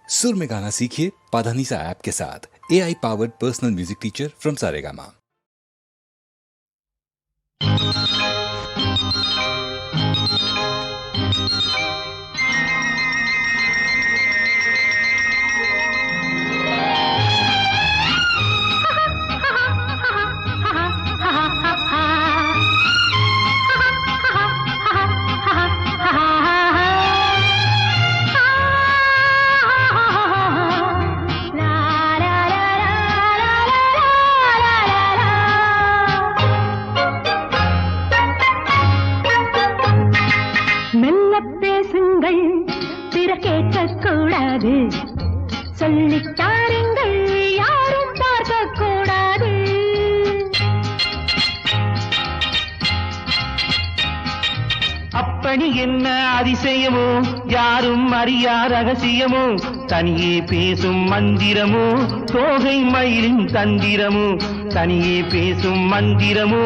सुर में गाना सीखिए पाधानीसा ऐप के साथ। AI powered personal music teacher from Saregama. கூடாது சொல்லித்தாருங்கள் யாரும் பார்க்க கூடாது அப்படி என்ன அதிசயமோ யாரும் அறியா ரகசியமோ தனியே பேசும் மந்திரமோ தோகை மயிலின் தந்திரமோ தனியே பேசும் மந்திரமோ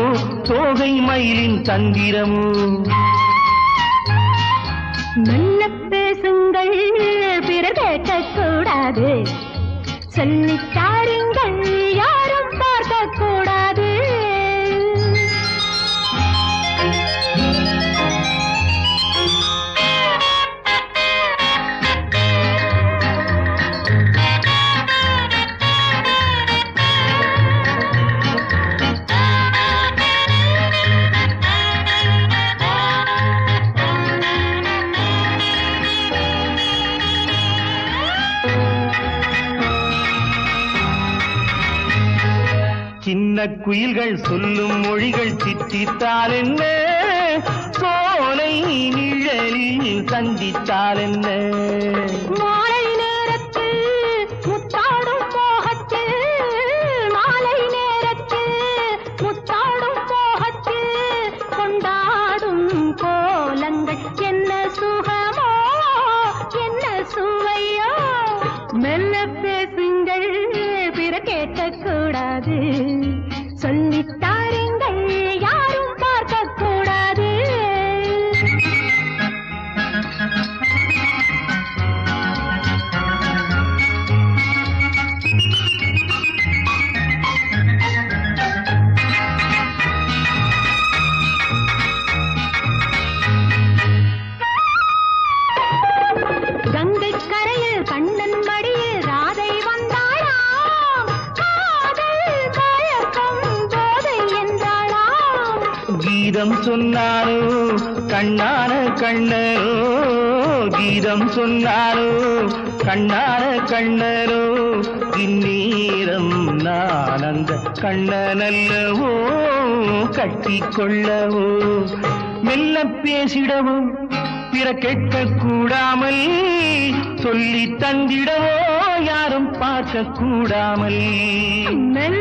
தோகை மயிலின் தந்திரமோ நல்ல பேசுங்கள் பிறர் கேட்கக்கூடாது சொல்லித்தாருங்கள் யாரும் பார்க்க கூடாது சின்ன குயில்கள் சொல்லும் மொழிகள் சித்தித்தால் என்ன சோலை நிழலில் சந்தித்தால் என்ன மாலை நேரத்தில் முத்தாடும் மோகத்தில் மாலை நேரத்தில் முத்தாடும் மோகத்தில் கொண்டாடும் கோலங்கள் என்ன சுகமோ என்ன சுவையோ மெல்ல பேசுங்கள் பிற கேட்கக்கூடாது சொல்லித்தாருங்கள் யாரும் பார்க்க கூடாது கங்கை கரையில் கண்ணன் மடியில் ராதை வந்தாளாம் காதல் கயக்கம் போதை என்றாளாம் கீதம் சொன்னாரோ கண்ணான கண்ணரோ கீதம் சொன்னாரோ கண்ணான கண்ணரோ இந்நேரம் நான் அந்த கண்ணனல்லவோ கட்டிக்கொள்ளவோ மெல்ல பேசிடவோ பிற கேட்க கூடாமல் சொல்லி தந்திடவோ யாரும் பார்க்க கூடாமல் மெல்ல